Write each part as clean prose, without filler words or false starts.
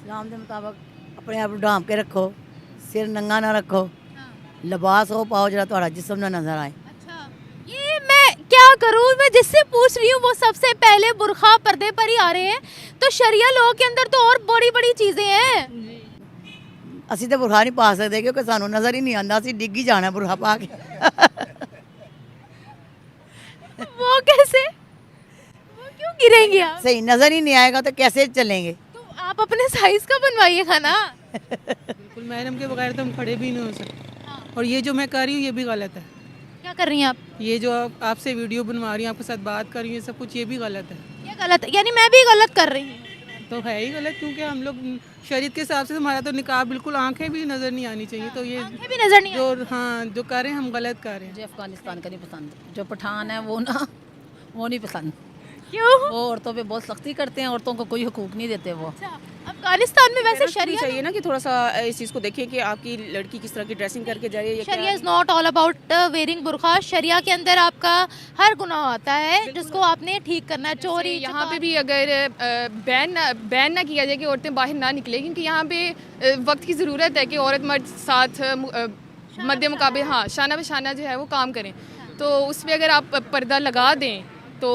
इस्लाम के मुताबिक अपने आप ढांप के रखो, सिर नंगा ना रखो, लिबास हो पाओ जरा थोड़ा जिस्म ना नजर आए। अच्छा, ये मैं क्या करूँ, मैं जिससे पूछ रही हूँ वो सबसे पहले बुरखा पर्दे पर ही आ रहे हैं, तो शरिया लॉ के अंदर तो और बड़ी बड़ी चीजें हैं। ਅਸੀਂ ਤੇ ਬੁਰਖਾ ਨਹੀਂ ਪਾ ਸਕਦੇ ਕਿਉਂਕਿ ਸਾਨੂੰ ਨਜ਼ਰ ਹੀ ਨਹੀਂ ਆਉਂਦਾ, ਅਸੀਂ ਡਿੱਗ ਹੀ ਜਾਣਾ ਬੁਰਖਾ ਪਾ ਕੇ। वो कैसे, वो क्यों गिरेंगे आप? सही नजर ही नहीं आएगा तो कैसे चलेंगे। तो आप अपने साइज का बनवाइएगा ना। बिल्कुल महरम के बगैर तो हम खड़े भी नहीं हो सकते। और ये जो मैं कर रही हूँ ये भी गलत है। क्या कर रही हैं आप? ये जो आपसे वीडियो बनवा रही हूँ, आपके साथ बात कर रही हूँ, ये सब कुछ ये भी गलत है। ये गलत है, यानी मैं भी गलत कर रही हूँ? तो है ही गलत, क्योंकि हम लोग शरीयत के हिसाब से हमारा तो निकाब बिल्कुल, आंखें भी नज़र नहीं आनी चाहिए। तो ये आंखें भी नजर नहीं जो हाँ जो कर रहे हैं हम गलत कर रहे हैं। मुझे अफगानिस्तान का नहीं पसंद, जो पठान है वो ना वो नहीं पसंद। क्यों? वो औरतों पे बहुत सख्ती करते हैं, औरतों को कोई हुकूक नहीं देते वो। अच्छा, अफगानिस्तान में वैसे पेरेंट्स को भी शरिया चाहिए ना कि थोड़ा सा इस चीज़ को देखें कि आपकी लड़की किस तरह की ड्रेसिंग करके जा रही है या शरिया क्या। Is not all about wearing बुरखा। शरिया के अंदर आपका हर गुनाह आता है जिसको आपने ठीक करना है। चोरी, यहाँ पे भी अगर बैन ना किया जाए कि औरतें बाहर ना निकले, क्योंकि यहाँ पे वक्त की ज़रूरत है कि औरत मर्द साथ मध्य मुकाबले हाँ शाना बशाना जो है वो काम करें। तो उसमें अगर आप पर्दा लगा दें तो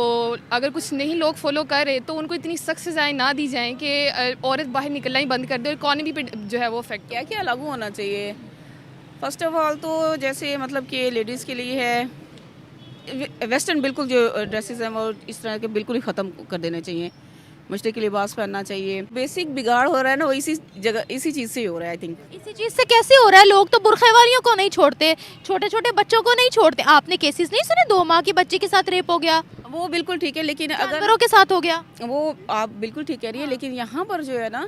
अगर कुछ नहीं लोग फॉलो कर रहे तो उनको इतनी सख्त सजाएं ना दी जाएं कि औरत बाहर निकलना ही बंद कर दे और इकॉनमी पे जो है वो इफेक्ट। क्या क्या लागू होना चाहिए। फर्स्ट ऑफ ऑल तो जैसे मतलब कि लेडीज़ के लिए है वेस्टर्न बिल्कुल जो ड्रेसेस हैं वो इस तरह के बिल्कुल ही ख़त्म कर देने चाहिए। मुश्तकी लिबास पहनना चाहिए। बेसिक बिगाड़ हो रहा है ना वो इसी जगह इसी चीज़ से ही हो रहा है आई थिंक। इसी चीज से कैसे हो रहा है? लोग तो बुरखे वालियों को नहीं छोड़ते, छोटे छोटे बच्चों को नहीं छोड़ते। आपने केसेस नहीं सुने, 2 माह की बच्ची के साथ रेप हो गया, वो बिल्कुल ठीक है, लेकिन अगर जानवरों के साथ हो गया। वो आप बिल्कुल ठीक कह रही है, लेकिन यहाँ पर जो है ना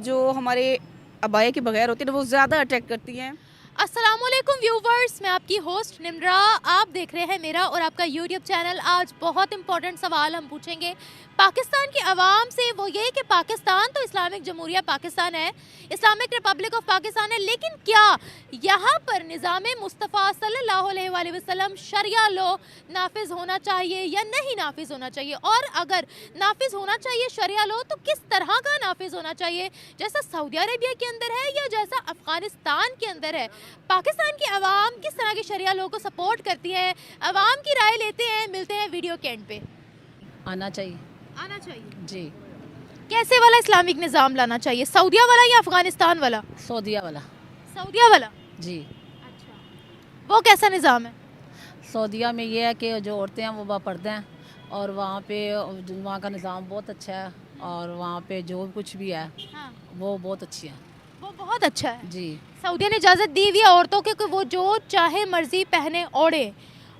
जो हमारे अबाया के बगैर होती है ना वो ज़्यादा अट्रैक्ट करती हैं। अस्सलामुअलैकुम व्यूवर्स, मैं आपकी होस्ट निम्रा, आप देख रहे हैं मेरा और आपका यूट्यूब चैनल। आज बहुत इंपॉर्टेंट सवाल हम पूछेंगे पाकिस्तान की आवाम से। वो ये कि पाकिस्तान तो इस्लामिक जमहूरिया पाकिस्तान है, इस्लामिक रिपब्लिक ऑफ पाकिस्तान है, लेकिन क्या यहाँ पर निज़ाम मुस्तफ़ा सल्लल्लाहु अलैहि वसल्लम शरिया लॉ नाफिज होना चाहिए या नहीं नाफिज होना चाहिए? और अगर नाफिज होना चाहिए शरिया लॉ तो किस तरह का नाफिज होना चाहिए, जैसा सऊदी अरेबिया के अंदर है या जैसा अफगानिस्तान के अंदर है? पाकिस्तान की आवाम किस तरह के शरिया लॉ को सपोर्ट करती है? आवाम की राय लेते हैं, मिलते हैं वीडियो के एंड पे। आना चाहिए आना चाहिए जी। कैसे वाला इस्लामिक निज़ाम लाना चाहिए, सऊदिया वाला या अफगानिस्तान वाला? सऊदिया वाला। सऊदिया वाला, जी। अच्छा, वो कैसा निज़ाम है? सऊदिया में ये है कि जो औरतें हैं वो बापर्दा हैं और वहाँ पे वहाँ का निज़ाम बहुत अच्छा है और वहाँ पे जो कुछ भी है हाँ, वो बहुत अच्छी है वो बहुत अच्छा है। जी। सऊदिया ने इजाज़त दी हुई है औरतों के कि वो जो चाहे मर्जी पहने ओढ़े।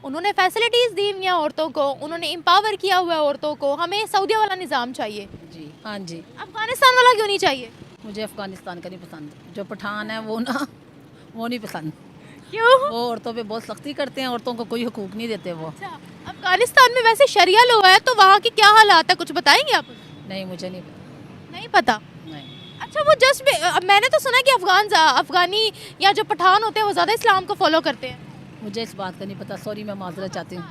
उन्होंने फैसिलिटीज़ दी हुई हैं औरतों को, उन्होंने एम्पावर किया हुआ है औरतों को। हमें सऊदिया वाला निज़ाम चाहिए, जी हाँ जी। अफगानिस्तान वाला क्यों नहीं चाहिए? मुझे अफ़गानिस्तान का नहीं पसंद, जो पठान है वो ना वो नहीं पसंद। क्यों? वो औरतों पे बहुत सख्ती करते हैं, औरतों को कोई हुकूक नहीं देते वो। अच्छा, अफगानिस्तान में वैसे शरिया लॉ है तो वहाँ की क्या हालात है, कुछ बताएंगे आप? नहीं मुझे नहीं पता। नहीं पता। नहीं। अच्छा, वो जस्ट मैंने तो सुना कि अफगानी या जो पठान होते हैं वो ज़्यादा इस्लाम को फॉलो करते हैं। मुझे इस बात का नहीं पता, सॉरी, मैं माजरत चाहती हूँ।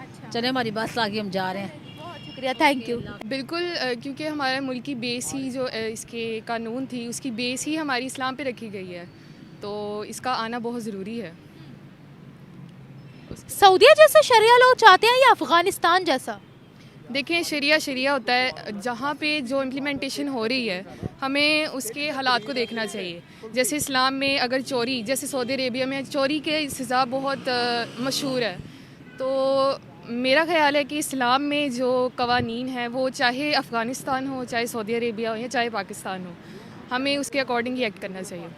अच्छा, चले हमारी बस आ गई, हम जा रहे हैं। बहुत शुक्रिया, थैंक यू। बिल्कुल क्योंकि हमारे मुल्क की बेस ही जो इसके कानून थी उसकी बेस ही हमारी इस्लाम पे रखी गई है, तो इसका आना बहुत ज़रूरी है। सऊदिया जैसा शरिया लॉ चाहते हैं या अफगानिस्तान जैसा? देखें, शरिया होता है जहाँ पे जो इम्प्लीमेंटेशन हो रही है हमें उसके हालात को देखना चाहिए। जैसे इस्लाम में अगर चोरी, जैसे सऊदी अरेबिया में चोरी के सज़ा बहुत मशहूर है, तो मेरा ख्याल है कि इस्लाम में जो कवानीन हैं वो चाहे अफ़गानिस्तान हो, चाहे सऊदी अरेबिया हो या चाहे पाकिस्तान हो, हमें उसके अकॉर्डिंग ही एक्ट करना चाहिए।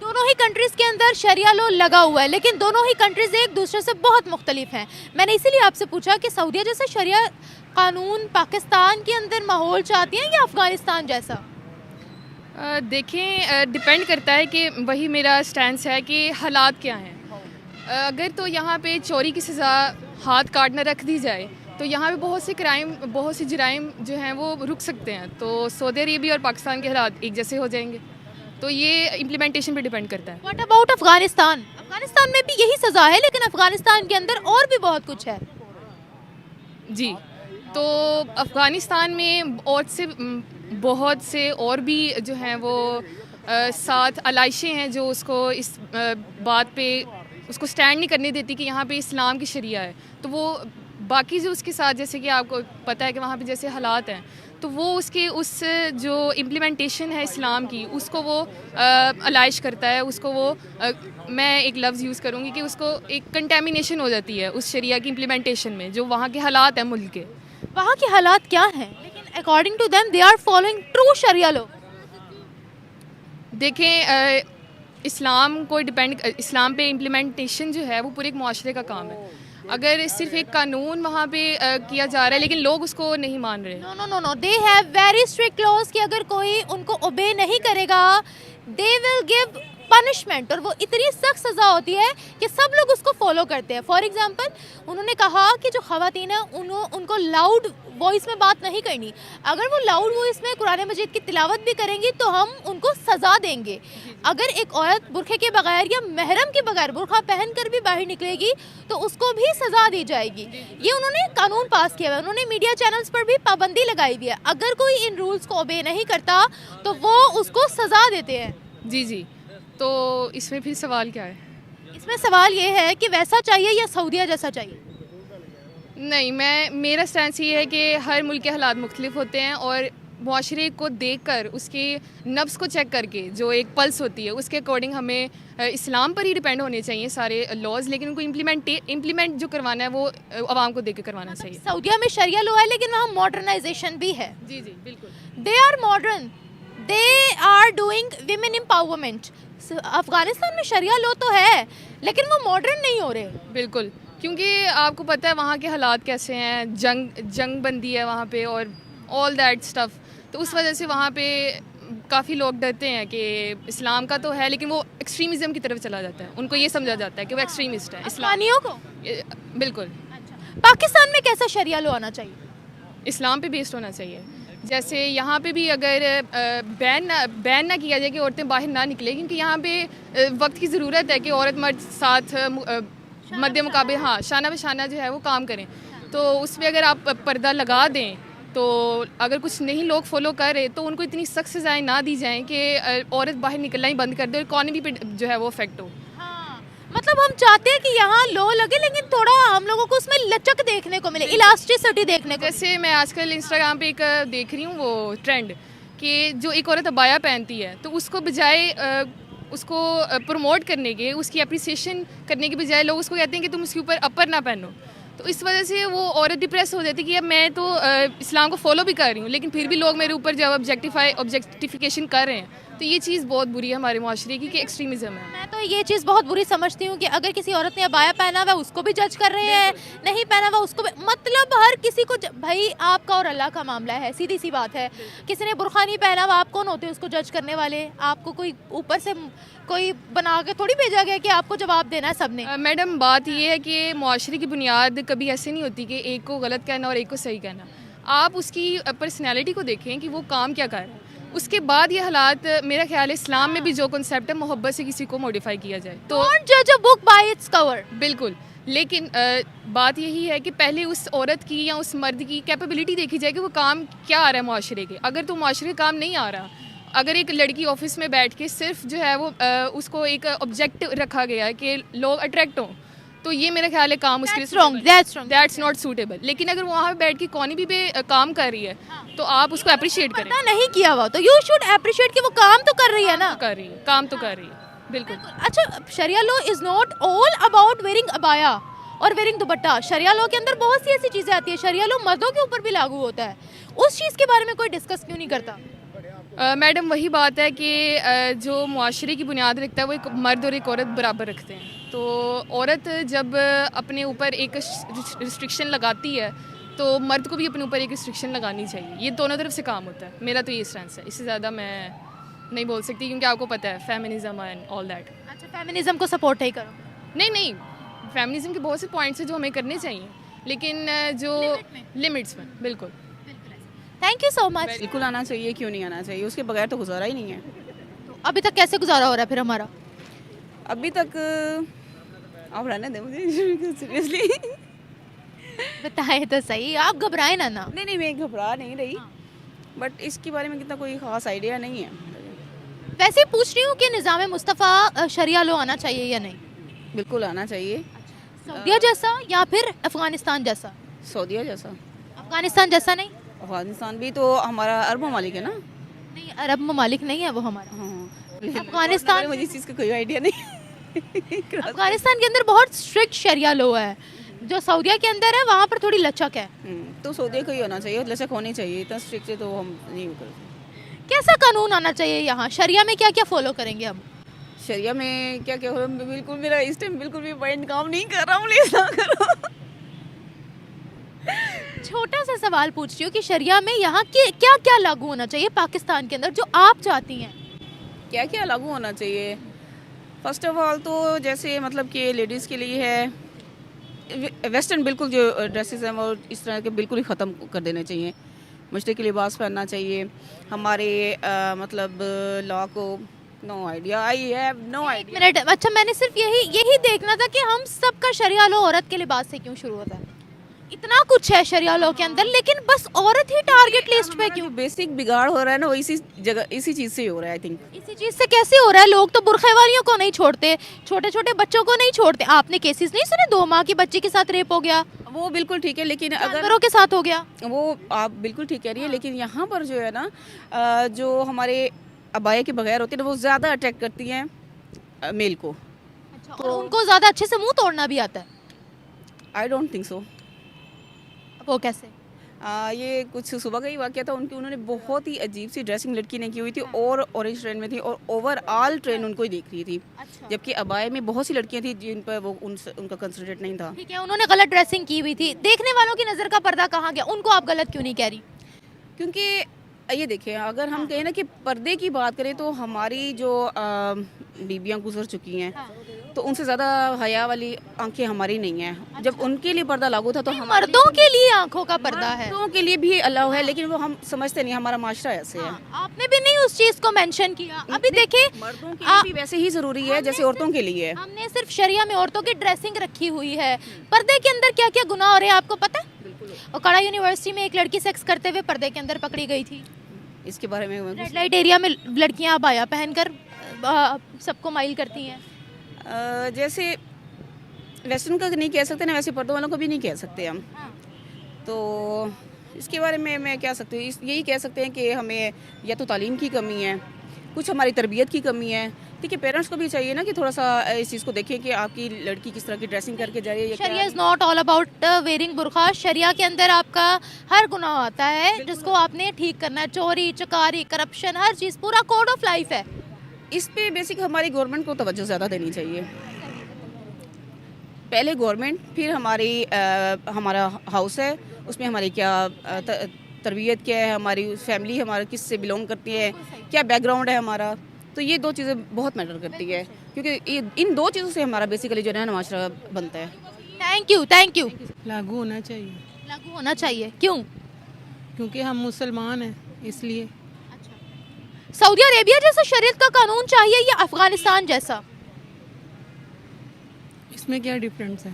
दोनों ही कंट्रीज़ के अंदर शरिया लॉ लगा हुआ है, लेकिन दोनों ही कंट्रीज़ एक दूसरे से बहुत मुख्तलिफ हैं। मैंने इसीलिए आपसे पूछा कि सऊदिया जैसा शरिया कानून पाकिस्तान के अंदर माहौल चाहती हैं या अफ़गानिस्तान जैसा? देखें, डिपेंड करता है कि वही मेरा स्टैंस है कि हालात क्या हैं। अगर तो यहाँ पे चोरी की सज़ा हाथ काटना रख दी जाए तो यहाँ पे बहुत से जराइम जो हैं वो रुक सकते हैं, तो सऊदी अरेबिया और पाकिस्तान के हालात एक जैसे हो जाएंगे। तो ये इम्प्लीमेंटेशन पे डिपेंड करता है। What about Afghanistan? अफगानिस्तान में भी यही सज़ा है, लेकिन अफगानिस्तान के अंदर और भी बहुत कुछ है। जी, तो अफ़गानिस्तान में औरत से बहुत से और भी जो हैं वो साथ अलाइशें हैं जो उसको इस बात पे उसको स्टैंड नहीं करने देती कि यहाँ पे इस्लाम की शरिया है। तो वो बाकी जो उसके साथ, जैसे कि आपको पता है कि वहाँ पे जैसे हालात हैं, तो वो उसके उस जो इम्प्लीमेंटेशन है इस्लाम की, उसको वो अलाइश करता है, उसको वो मैं एक लफ्ज़ यूज़ करूँगी कि उसको एक कंटेमिनेशन हो जाती है उस शरिया की इम्प्लीमेंटेशन में, जो वहाँ के हालात हैं मुल्क के। वहाँ के हालात क्या हैं, लेकिन according to them they are following true sharia law. देखें, इस्लाम को डिपेंड, इस्लाम पे इम्प्लीमेंटेशन जो है वो पूरे एक माशरे का काम है। अगर सिर्फ एक कानून वहाँ पे किया जा रहा है लेकिन लोग उसको नहीं मान रहे। No no no no, they have very strict laws कि अगर कोई उनको ओबे नहीं करेगा दे विल गिव पनिशमेंट, और वो इतनी सख्त सज़ा होती है कि सब लोग उसको फॉलो करते हैं। फॉर एग्जांपल उन्होंने कहा कि जो ख़वातीन हैं उनको लाउड वॉइस में बात नहीं करनी। अगर वो लाउड वॉइस में कुरान मजीद की तिलावत भी करेंगी तो हम उनको सज़ा देंगे। अगर एक औरत बुरखे के बगैर या महरम के बगैर बुरखा पहन कर भी बाहर निकलेगी तो उसको भी सज़ा दी जाएगी। ये उन्होंने कानून पास किया हुआ है, उन्होंने मीडिया चैनल्स पर भी पाबंदी लगाई हुई है। अगर कोई इन रूल्स को ओबे नहीं करता तो वो उसको सज़ा देते हैं। जी जी, तो इसमें फिर सवाल क्या है? इसमें सवाल ये है कि वैसा चाहिए या सऊदिया जैसा चाहिए? नहीं, मेरा स्टैंस ये है कि हर मुल्क के हालात मुख्तलिफ होते हैं और मुआशरे को देखकर उसके नफ्स को चेक करके जो एक पल्स होती है उसके अकॉर्डिंग हमें इस्लाम पर ही डिपेंड होने चाहिए सारे लॉज, लेकिन उनको इम्प्लीमेंट जो करवाना है वो आवाम को देख के करवाना चाहिए। सऊदिया में शरिया लॉ है लेकिन वहाँ मॉडर्नाइजेशन भी है। जी जी बिल्कुल, they are modern, they are doing women empowerment. Afghanistan में शरिया लॉ तो है लेकिन वो मॉडर्न नहीं हो रहे। बिल्कुल, क्योंकि आपको पता है वहाँ के हालात कैसे हैं, जंग बंदी है वहाँ पे और ऑल दैट स्टफ़, तो उस वजह से वहाँ पे काफ़ी लोग डरते हैं कि इस्लाम का तो है लेकिन वो एक्सट्रीमिज़म की तरफ चला जाता है, उनको ये समझा जाता है कि वो एक्सट्रीमिस्ट है इस्लामियों को। बिल्कुल। पाकिस्तान में कैसा शरिया लॉ आना चाहिए? इस्लाम पे बेस्ड होना चाहिए। जैसे यहाँ पे भी अगर बैन ना किया जाए कि औरतें बाहर ना निकलें, क्योंकि यहाँ पे वक्त की ज़रूरत है कि औरत मर्द साथ मध्य मुकाबले शाना बशाना जो है वो काम करें। तो उसमें अगर आप पर्दा लगा दें तो अगर कुछ नहीं लोग फॉलो कर रहे तो उनको इतनी सख्त सज़ाएं ना दी जाएं कि औरत बाहर निकलना ही बंद कर दे और इकॉनमी पे जो है वो अफेक्ट हो। मतलब हम चाहते हैं कि यहाँ लो लगे लेकिन थोड़ा हम लोगों को उसमें लचक देखने को मिले, इलास्टिसिटी देखने को। जैसे मैं आजकल इंस्टाग्राम पे एक देख रही हूँ वो ट्रेंड कि जो एक औरत अबाया पहनती है तो उसको बजाय उसको प्रमोट करने के, उसकी अप्रिसिएशन करने के बजाय लोग उसको कहते हैं कि तुम उसके ऊपर अपर ना पहनो। तो इस वजह से वो औरत डिप्रेस हो जाती है कि अब मैं तो इस्लाम को फॉलो भी कर रही हूँ लेकिन फिर भी लोग मेरे ऊपर जब ऑब्जेक्टिफिकेशन कर रहे हैं तो ये चीज़ बहुत बुरी है हमारे माशरे की कि एक्सट्रीमिज़म है। मैं तो ये चीज़ बहुत बुरी समझती हूँ कि अगर किसी औरत ने अबाया पहना हुआ उसको भी जज कर रहे हैं, नहीं पहना हुआ उसको भी, मतलब हर किसी को भाई आपका और अल्लाह का मामला है, सीधी सी बात है। किसी ने बुरखा नहीं पहना हुआ, आप कौन होते हैं उसको जज करने वाले? आपको कोई ऊपर से कोई बना के थोड़ी भेजा गया कि आपको जवाब देना है सबने। मैडम बात ये है कि माशरे की बुनियाद कभी ऐसे नहीं होती कि एक को गलत कहना और एक को सही कहना। आप उसकी पर्सनैलिटी को देखें कि वो काम क्या कर रहा है, उसके बाद ये हालात, मेरा ख्याल है इस्लाम में भी जो कॉन्सेप्ट है मोहब्बत से किसी को मॉडिफाई किया जाए तो डोंट जज a book by its cover. बिल्कुल, लेकिन बात यही है कि पहले उस औरत की या उस मर्द की कैपेबिलिटी देखी जाए कि वो काम क्या आ रहा है माशरे के। अगर तो माशरे काम नहीं आ रहा, अगर एक लड़की ऑफिस में बैठ के सिर्फ जो है वो उसको एक ऑब्जेक्टिव रखा गया है कि लोग अट्रैक्ट हों, तो ये मेरा ख्याल है काम उसके लिए दैट्स नॉट सूटेबल। लेकिन अगर वो वहाँ पे बैठ के इकॉनमी पे काम कर रही है तो आप उसको अप्रिशिएट करें। नहीं किया हुआ तो यू शुड अप्रिशिएट कि वो काम तो कर रही है ना, कर रही है, काम तो कर रही है। बिल्कुल। अच्छा, शरिया law is not all about wearing अबाया और वेयरिंग दुपट्टा। शरिया लॉ के अंदर बहुत सी ऐसी चीज़ें आती है, शरिया लॉ मर्दों के ऊपर भी लागू होता है, उस चीज़ के बारे में कोई डिस्कस क्यों नहीं करता? मैडम वही बात है कि जो मुआशरे की बुनियाद रखता है वो एक मर्द और एक औरत बराबर रखते हैं। तो औरत जब अपने ऊपर एक रिस्ट्रिक्शन लगाती है तो मर्द को भी अपने ऊपर एक रिस्ट्रिक्शन लगानी चाहिए। ये दोनों तरफ से काम होता है, मेरा तो ये स्टैंस है। इससे ज़्यादा मैं नहीं बोल सकती क्योंकि आपको पता है फेमिनिज्म एंड ऑल दैट। अच्छा, फेमिनिज्म को सपोर्ट नहीं करो? नहीं, फेमिनिज्म के बहुत से पॉइंट्स हैं जो हमें करने चाहिए लेकिन जो लिमिट्स में। बिल्कुल। Thank you so much. बिल्कुल आना चाहिए, क्यों नहीं आना चाहिए, उसके बगैर तो गुजारा ही नहीं है। तो अभी तक कैसे गुजारा हो रहा है फिर हमारा? अभी तक आप रहने दें मुझे सीरियसली। बताएं तो सही, आप घबराए ना। नहीं, मैं घबरा नहीं रही। बट इसके बारे में कितना कोई ख़ास आइडिया नहीं है। वैसे ही पूछ रही हूँ कि निज़ाम मुस्तफ़ा शरिया लॉ आना चाहिए या नहीं? बिल्कुल आना चाहिए। सऊदीया जैसा या फिर अफगानिस्तान जैसा? सऊदीया जैसा। अफगानिस्तान जैसा नहीं? अफगानिस्तान भी तो हमारा अरब ममालिक है ना। नहीं, अरब ममालिक नहीं है वो हमारा। हाँ, अफगानिस्तान मुझे इस चीज़ का कोई आइडिया नहीं। अफगानिस्तान के अंदर बहुत स्ट्रिक्ट शरिया लॉ है, जो सऊदीया के अंदर है वहाँ पर थोड़ी लचक है। तो सऊदीया का ही होना चाहिए, लचक होनी चाहिए। इतना स्ट्रिक्ट तो हम नहीं करते। कैसा कानून आना चाहिए यहाँ? शरिया में क्या क्या फॉलो करेंगे हम? शरिया में क्या क्या हो, बिल्कुल मेरा इस टाइम बिल्कुल भी माइंड काम नहीं कर रहा हूँ, प्लीज ना करो। छोटा सा सवाल पूछ रही हूँ कि शरिया में यहाँ के क्या क्या लागू होना चाहिए पाकिस्तान के अंदर जो आप चाहती हैं? क्या क्या लागू होना चाहिए? फर्स्ट ऑफ ऑल तो जैसे मतलब कि लेडीज़ के लिए है वेस्टर्न बिल्कुल जो ड्रेसेस हैं वो इस तरह के बिल्कुल ही ख़त्म कर देने चाहिए। मुश्तकिल लिबास पहनना चाहिए। हमारे मतलब लॉ को no idea, I have no idea. Minute, अच्छा मैंने सिर्फ यही देखना था कि हम सबका शरिया लॉ औरत के लिबास से क्यों शुरू होता है? इतना कुछ है शरिया लॉ के अंदर, लेकिन बस औरत ही टारगेट लिस्ट पे क्यों? बेसिक बिगाड़ हो रहा है ना, वो इसी जगह इसी चीज़ से ही हो रहा है। आई थिंक इसी चीज से कैसे हो रहा है? लोग तो बुरखे वालियों को नहीं छोड़ते, छोटे छोटे बच्चों को नहीं छोड़ते। आपने केसेस नहीं सुने? 2 माह की बच्ची के साथ रेप हो गया, वो बिल्कुल ठीक है, लेकिन अगर जानवरों के साथ हो गया। वो आप बिल्कुल ठीक कह रही है, लेकिन यहाँ पर जो है ना जो हमारे अबाया के बगैर होती है ना, वो ज़्यादा अट्रैक्ट करती हैं मेल को। अच्छा, और उनको ज्यादा अच्छे से मुंह तोड़ना भी आता है? I don't think so. वो कैसे? ये कुछ सुबह का ही वाक़या था। उन्होंने बहुत ही अजीब सी ड्रेसिंग लड़की ने की हुई थी और ऑरेंज ट्रेन में थी और ओवरऑल ट्रेन उनको ही देख रही थी। अच्छा। जबकि अबाया में बहुत सी लड़कियां थी जिन पर वो उनका कंसंट्रेट नहीं था। ठीक है, उन्होंने गलत ड्रेसिंग की हुई थी, देखने वालों की नजर का पर्दा कहाँ गया? उनको आप गलत क्यों नहीं कह रही? क्योंकि ये देखिए, अगर हम कहें ना कि पर्दे की बात करें तो हमारी जो बीबियां गुजर चुकी हैं तो उनसे ज़्यादा हया वाली आंखें हमारी नहीं हैं। जब उनके लिए पर्दा लागू था तो हमारे मर्दों के लिए आंखों का पर्दा है, मर्दों के लिए भी अलाउ है, लेकिन वो हम समझते नहीं, हमारा माशरा ऐसे है। आपने भी नहीं उस चीज को मेंशन किया। अभी देखिए, मर्दों के लिए भी वैसे ही ज़रूरी है जैसे औरतों के लिए है। हमने सिर्फ शरिया में औरतों की ड्रेसिंग रखी हुई है, पर्दे के अंदर क्या क्या गुनाह हो रहे हैं आपको पता है? और कड़ा यूनिवर्सिटी में एक लड़की सेक्स करते हुए पर्दे के अंदर पकड़ी गई थी। इसके बारे में रेड लाइट एरिया में लड़कियां अबाया पहनकर सबको माइल करती हैं। जैसे वेस्टर्न का नहीं कह सकते ना, वैसे पर्दों वालों को भी नहीं कह सकते हम। तो इसके बारे में मैं क्या सकती हूँ, यही कह सकते हैं कि हमें या तो तालीम की कमी है, कुछ हमारी तरबियत की कमी है। ठीक है, पेरेंट्स को भी चाहिए ना कि थोड़ा सा इस चीज़ को देखें कि आपकी लड़की किस तरह की ड्रेसिंग करके जा रही है। शरिया is not all about wearing बुरखा। शरिया के अंदर आपका हर गुनाह आता है जिसको आपने ठीक करना है। चोरी, चकारी, करप्शन, हर चीज़, पूरा कोड ऑफ लाइफ है। इस पे बेसिक हमारी गवर्नमेंट को तवज्जो ज़्यादा देनी चाहिए। पहले गवर्नमेंट, फिर हमारा हाउस है, उसमें हमारी क्या तरबियत क्या है, हमारी फैमिली हमारा किस से बिलोंग करती है, क्या बैकग्राउंड है हमारा। तो ये 2 चीज़ें बहुत मैटर करती है, क्योंकि इन 2 चीज़ों से हमारा बेसिकली जो है ना माशरा बनता है। Thank you, thank you. लागू होना चाहिए, लागू होना चाहिए, क्यों? क्योंकि हम मुसलमान हैं इसलिए। सऊदी अरेबिया जैसा शरीयत का कानून चाहिए या अफगानिस्तान जैसा? इसमें क्या डिफरेंस है?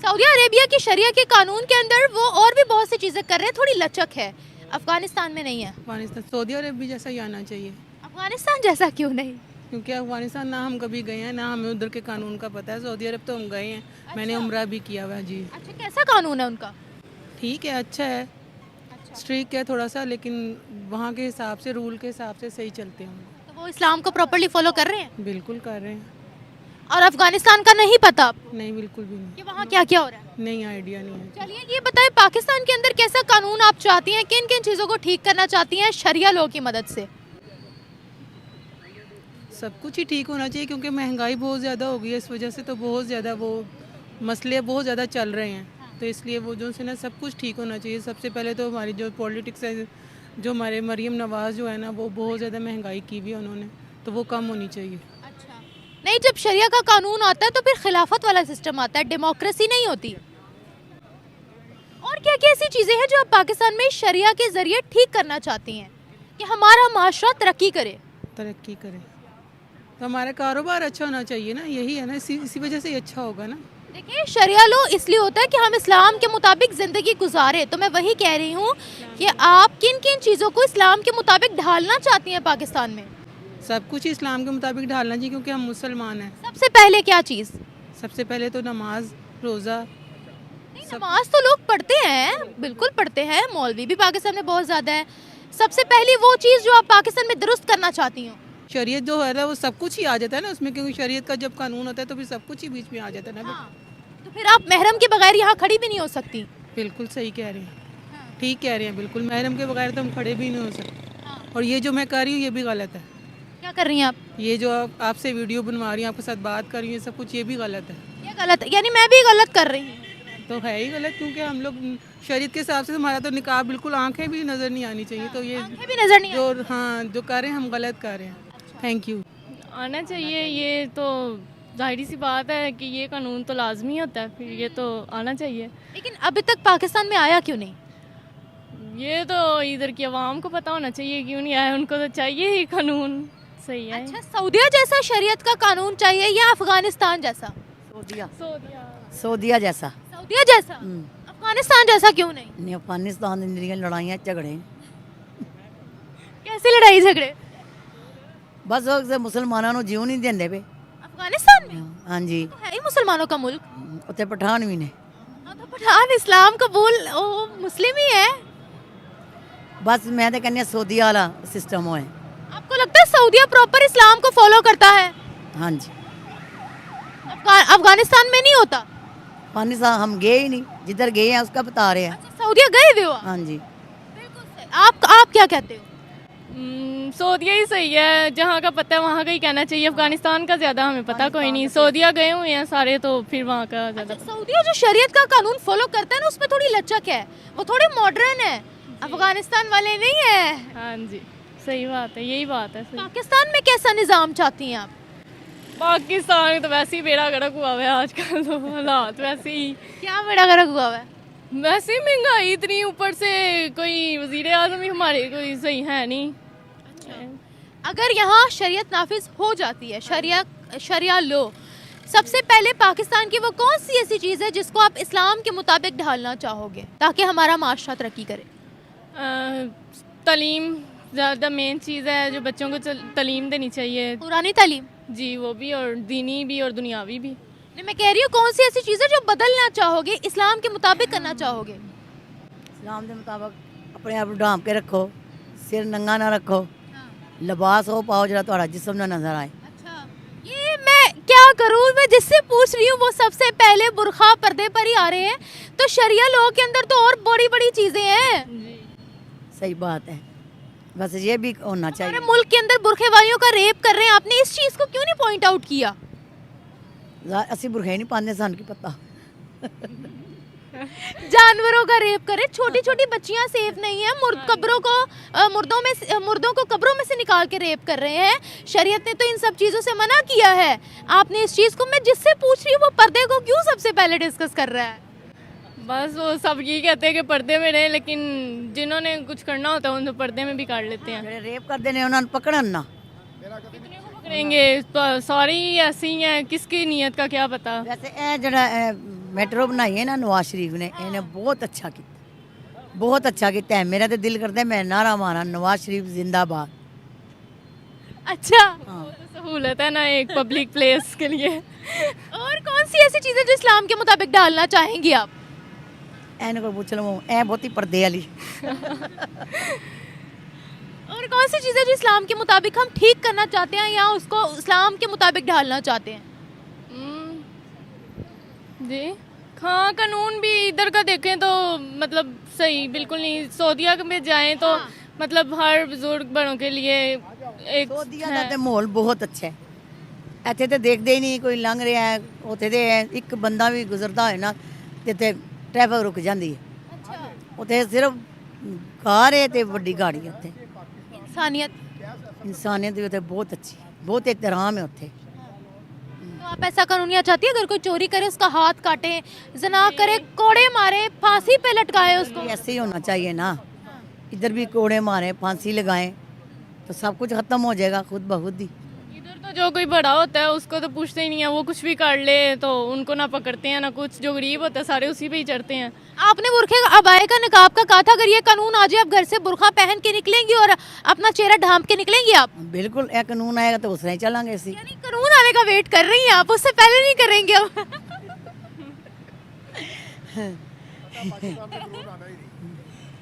सऊदी अरेबिया की शरिया के कानून के अंदर वो और भी बहुत सी चीज़ें कर रहे हैं, थोड़ी लचक है, अफगानिस्तान में नहीं है। अफगानिस्तान सऊदी अरेबिया जैसा ही आना चाहिए। अफगानिस्तान जैसा क्यों नहीं? क्योंकि अफगानिस्तान ना हम कभी गए हैं, ना हमें उधर के कानून का पता है। सऊदी अरब तो हम गए हैं, मैंने उम्रा भी किया हुआ है जी। अच्छा, कैसा कानून है उनका? ठीक है, अच्छा है, स्ट्रिक्ट है थोड़ा सा, लेकिन वहाँ के हिसाब से, रूल के हिसाब से सही चलते हैं। तो वो इस्लाम को प्रॉपर्ली फॉलो कर रहे हैं? बिल्कुल कर रहे हैं। और अफगानिस्तान का नहीं पता नहीं, बिल्कुल भी नहीं, कि वहाँ क्या क्या हो रहा है? नहीं आइडिया नहीं है। चलिए ये बताएं, पाकिस्तान के अंदर कैसा कानून आप चाहती हैं, किन किन चीज़ों को ठीक करना चाहती हैं शरिया लॉ की मदद से? सब कुछ ही ठीक होना चाहिए, क्योंकि महंगाई बहुत ज़्यादा हो गई है, इस वजह से तो बहुत ज़्यादा वो मसले बहुत ज़्यादा चल रहे हैं। तो इसलिए वो जो से ना सब कुछ ठीक होना चाहिए। सबसे पहले तो हमारी जो पॉलिटिक्स है, जो हमारे मरीम नवाज़ जो है ना, वो बहुत ज़्यादा महंगाई की हुई है उन्होंने, तो वो कम होनी चाहिए। अच्छा, नहीं, जब शरिया का कानून आता है तो फिर खिलाफत वाला सिस्टम आता है, डेमोक्रेसी नहीं होती। और क्या क्या ऐसी चीज़ें हैं जो आप पाकिस्तान में शरिया के ज़रिए ठीक करना चाहती हैं कि हमारा माशरा तरक्की करे? तरक्की करे तो हमारा कारोबार अच्छा होना चाहिए ना, यही है ना, इसी वजह से ही अच्छा होगा ना। देखिए शरिया लॉ इसलिए होता है कि हम इस्लाम के मुताबिक ज़िंदगी गुजारे, तो मैं वही कह रही हूँ कि आप किन किन चीज़ों को इस्लाम के मुताबिक ढालना चाहती हैं पाकिस्तान में? सब कुछ इस्लाम के मुताबिक ढालना चाहिए क्योंकि हम मुसलमान हैं। सबसे पहले क्या चीज़? सबसे पहले तो नमाज, रोज़ा। नमाज तो लोग पढ़ते हैं, बिल्कुल पढ़ते हैं, मौलवी भी पाकिस्तान में बहुत ज़्यादा है। सबसे पहली वो चीज़ जो आप पाकिस्तान में दुरुस्त करना चाहती हो? शरीयत जो है ना वो सब कुछ ही आ जाता है ना उसमें, क्योंकि शरीयत का जब कानून होता है तो फिर सब कुछ ही बीच में आ जाता है ना। हाँ, तो फिर आप महरम के बगैर यहाँ खड़ी भी नहीं हो सकती। बिल्कुल सही कह रहे हैं, ठीक कह रहे हैं, बिल्कुल महरम के बगैर तो हम खड़े भी नहीं हो सकते। और ये जो मैं कर रही हूँ ये भी गलत है। क्या कर रही हैं आप? ये जो आपसे वीडियो बनवा रही हूँ, आपके साथ बात कर रही हूँ, ये सब कुछ ये भी गलत है। ये गलत है, यानी मैं भी गलत कर रही हूँ? तो है ही गलत, क्योंकि हम लोग शरीयत के हिसाब से हमारा तो निकाब बिल्कुल, आंखें भी नज़र नहीं आनी चाहिए। तो ये आंखें भी नजर नहीं जो हाँ जो कर रहे हैं हम गलत कर रहे हैं। Thank you. आना चाहिए, ये तो जाहिर सी बात है कि ये कानून तो लाजमी होता है, फिर ये तो आना चाहिए। लेकिन अभी तक पाकिस्तान में आया क्यों नहीं? ये तो इधर की आवाम को पता होना चाहिए क्यों नहीं आया, उनको तो चाहिए ही कानून सही है। अच्छा, सऊदिया जैसा शरीयत का कानून चाहिए या अफगानिस्तान जैसा? सऊदिया सऊदिया सऊदिया जैसा। सऊदिया जैसा? अफगानिस्तान जैसा क्यों नहीं? नहीं, अफगानिस्तान दी जेह्ड़ियां लड़ाइयां झगड़े कैसे लड़ाई झगड़े? बस वो मुसलमानों ਨੂੰ ਜਿਉਂ ਨਹੀਂ ਦਿੰਦੇ ਪਏ। अफगानिस्तान में ਹਾਂਜੀ तो है ही मुसलमानों का मुल्क। ਉੱਥੇ ਪਠਾਨ ਵੀ ਨੇ। हाँ, तो पठान इस्लाम कबूल वो मुस्लिम ही है। बस मैं तो कहनी सऊदी वाला सिस्टम होए। आपको लगता है सऊदिया प्रॉपर इस्लाम को फॉलो करता है? हाँ जी। अफगानिस्तान में नहीं होता? अफगानिस्तान हम गए ही नहीं, जिधर गए हैं उसका बता रहे हैं। अच्छा, सऊदिया गए हुए हो आप? हाँ जी। बिल्कुल सही। आप क्या कहते हो? सऊदिया ही सही है, जहाँ का पता है वहाँ का ही कहना चाहिए। अफगानिस्तान का ज़्यादा हमें पता कोई नहीं, सऊदिया गए हुए हैं सारे तो फिर वहाँ का ज़्यादा अच्छा, सऊदिया जो शरीयत का कानून फॉलो करता है ना उसमें थोड़ी लचक है, वो थोड़े मॉडर्न है, अफगानिस्तान वाले नहीं है। हाँ जी, सही बात है, यही बात है। सही। पाकिस्तान में कैसा निज़ाम चाहती हैं आप? पाकिस्तान तो वैसे ही बेड़ा गर्क हुआ हुआ है आजकल, तो हालात वैसे ही क्या बड़ा गर्क हुआ है? वैसे ही महंगाई इतनी, ऊपर से कोई वजीर आजम ही हमारे कोई सही है नहीं। अगर यहाँ शरीयत नाफिज हो जाती है, शरिया लो, सबसे पहले पाकिस्तान की वो कौन सी ऐसी चीज़ है जिसको आप इस्लाम के मुताबिक ढालना चाहोगे ताकि हमारा माशरा तरक्की करे? तालीम ज़्यादा मेन चीज़ है, जो बच्चों को तालीम देनी चाहिए। पुरानी तालीम? जी, वो भी, और दीनी भी और दुनियावी भी। नहीं, मैं कह रही हूँ कौन सी ऐसी चीज़ है जो बदलना चाहोगे, इस्लाम के मुताबिक करना चाहोगे? इस्लाम के मुताबिक अपने आप ढांप के रखो, सिर नंगा ना रखो, लिबास हो पाओ जरा थोड़ा जिस्म ना नजर आए। अच्छा, ये मैं क्या करूँ, मैं जिससे पूछ रही हूँ वो सबसे पहले बुरखा पर्दे पर ही आ रहे हैं, तो शरिया लोगों के अंदर तो और बड़ी बड़ी चीज़ें हैं। सही बात है, बस ये भी होना चाहिए। हमारे मुल्क के अंदर बुरखे वालियों का रेप कर रहे हैं, आपने इस चीज़ को क्यों नहीं पॉइंट आउट किया? ਅਸੀਂ बुरखे नहीं पाते, ਸਾਨੂੰ की पता। जानवरों का रेप करे, छोटी छोटी बच्चियां सेफ नहीं है, मुर्दों को कब्रों में से निकाल के रेप कर रहे हैं। शरीयत ने तो इन सब चीज़ों से मना किया है। आपने इस चीज़ को, मैं जिससे पूछ रही हूँ वो पर्दे को क्यों सबसे पहले डिस्कस कर रहा है? बस वो सब यही कहते हैं कि पर्दे में रहें, लेकिन जिन्होंने कुछ करना होता है उन तो पर्दे में भी काट लेते हैं। ਜਿਹੜੇ ਰੇਪ ਕਰਦੇ ਨੇ ਉਹਨਾਂ ਨੂੰ ਪਕੜਨ ਨਾ। करेंगे तो सारी ही ऐसी ही हैं, किसकी नीयत का क्या पता। वैसे ਇਹ ਜਿਹੜਾ ਮੈਟਰੋ ਬਣਾਈ ਹੈ ਨਾ ਨਵਾਜ਼ ਸ਼ਰੀਫ ਨੇ, ਇਹਨੇ ਬਹੁਤ ਅੱਛਾ ਕੀਤਾ, ਬਹੁਤ ਅੱਛਾ ਕੀਤਾ ਹੈ। ਮੇਰਾ ਤਾਂ ਦਿਲ ਕਰਦਾ ਮੈਂ ਨਾਰਾ ਮਾਰਾਂ ਨਵਾਜ਼ ਸ਼ਰੀਫ ਜ਼ਿੰਦਾਬਾਦ। अच्छा, सहूलत है ना एक पब्लिक प्लेस के लिए। और कौन सी ऐसी चीज़ें जो इस्लाम के मुताबिक डालना चाहेंगी आप? ਇਹਨੂੰ ਕੋਈ ਪੁੱਛ ਲਵਾਂ, ਇਹ ਬਹੁਤੀ ਪਰਦੇ ਵਾਲੀ। और कौन सी चीज़ें जो इस्लाम के मुताबिक हम ठीक करना चाहते हैं या उसको इस्लाम के मुताबिक ढालना चाहते हैं? जी हाँ, कानून भी इधर का देखें तो मतलब सही बिल्कुल नहीं। सऊदिया में जाएं तो मतलब हर बुजुर्ग बड़ों के लिए एक ਸਊਦੀਆ ਦਾ ਤੇ ਮਾਹੌਲ ਬਹੁਤ ਅੱਛਾ ਹੈ। ਇੱਥੇ ਤੇ ਦੇਖਦੇ ਹੀ ਨਹੀਂ, ਕੋਈ ਲੰਘ ਰਿਹਾ ਹੈ, ਉੱਥੇ ਤੇ ਇੱਕ ਬੰਦਾ ਵੀ ਗੁਜ਼ਰਦਾ ਹੋਏ ਨਾ ਤੇ ਟ੍ਰੈਫਿਕ ਰੁਕ ਜਾਂਦੀ ਹੈ। ਉੱਥੇ ਸਿਰਫ ਕਾਰ ਹੈ ਤੇ ਵੱਡੀ ਗਾੜੀ ਹੈ। ਉੱਥੇ ਇਨਸਾਨੀਅਤ ਵੀ ਉੱਥੇ ਬਹੁਤ ਅੱਛੀ ਹੈ, ਬਹੁਤ ਇhtਰਾਮ ਹੈ ਉੱਥੇ। तो आप ऐसा कानून नहीं चाहती, अगर कोई चोरी करे उसका हाथ काटे, जना करे कोड़े मारे, फांसी पे लटकाए उसको? ऐसे ही होना चाहिए ना, इधर भी कोड़े मारे, फांसी लगाएं तो सब कुछ खत्म हो जाएगा खुद ब खुद ही। इधर तो जो कोई बड़ा होता है उसको तो पूछते ही नहीं है, वो कुछ भी कर ले तो उनको ना पकड़ते हैं ना कुछ। जो गरीब होता है सारे उसी पे ही चढ़ते हैं। आपने बुरखे का अबाए का निकाब का कहा था, अगर ये कानून आ जाए आप घर से बुरखा पहन के निकलेंगी और अपना चेहरा ढांप के निकलेंगी आप? बिल्कुल ये कानून आएगा तो उसने ही चलांगे इसी। यानी कानून आने का वेट कर रही हैं आप, उससे पहले नहीं करेंगे अब?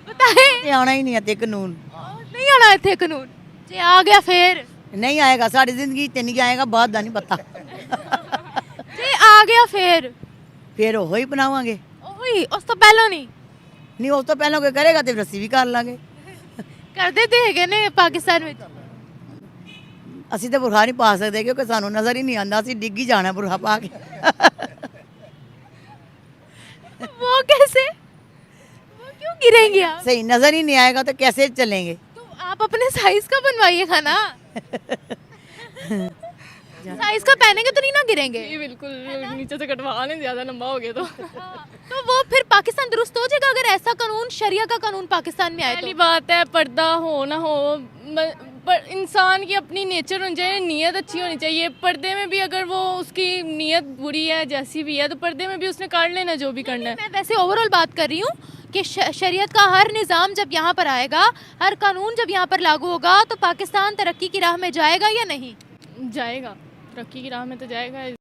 बताएं। ये आना ही नहीं है कानून, नहीं आना इतने कानून जे आ गया फिर नहीं आएगा सारी जिंदगी ते नहीं आएगा, बात का नहीं पता। जे आ गया फिर वो ही बनावांगे। ओही उस तो पहले नहीं उस तो पहले कोई करेगा तो रस्सी भी कर लांगे। कर देते हैगे ने पाकिस्तान में। ਅਸੀਂ ਤੇ ਬੁਰਖਾ ਨਹੀਂ ਪਾ ਸਕਦੇ ਕਿਉਂਕਿ ਸਾਨੂੰ ਨਜ਼ਰ ਹੀ ਨਹੀਂ ਆਉਂਦਾ, ਅਸੀਂ ਡਿੱਗ ਹੀ ਜਾਣਾ ਬੁਰਖਾ ਪਾ ਕੇ। वो कैसे, वो क्यों गिरेंगे आप? सही नजर ही नहीं आएगा तो कैसे चलेंगे? तो आप अपने साइज का बनवाइएगा ना। साइज का पहनेंगे तो नहीं ना गिरेंगे। ये बिल्कुल नीचे से कटवा लें, ज़्यादा लंबा हो गया तो वो फिर पाकिस्तान दुरुस्त हो जाएगा अगर ऐसा कानून, शरिया का कानून पाकिस्तान में आए पहली तो? बात है पर्दा हो ना हो, पर इंसान की अपनी नेचर होनी चाहिए, नीयत अच्छी होनी चाहिए। पर्दे में भी अगर वो उसकी नीयत बुरी है जैसी भी है तो पर्दे में भी उसने काट लेना जो भी करना है। मैं वैसे ओवरऑल बात कर रही हूँ कि शरीयत का हर निज़ाम जब यहाँ पर आएगा, हर कानून जब यहाँ पर लागू होगा तो पाकिस्तान तरक्की की राह में जाएगा या नहीं? जाएगा, तरक्की की राह में तो जाएगा।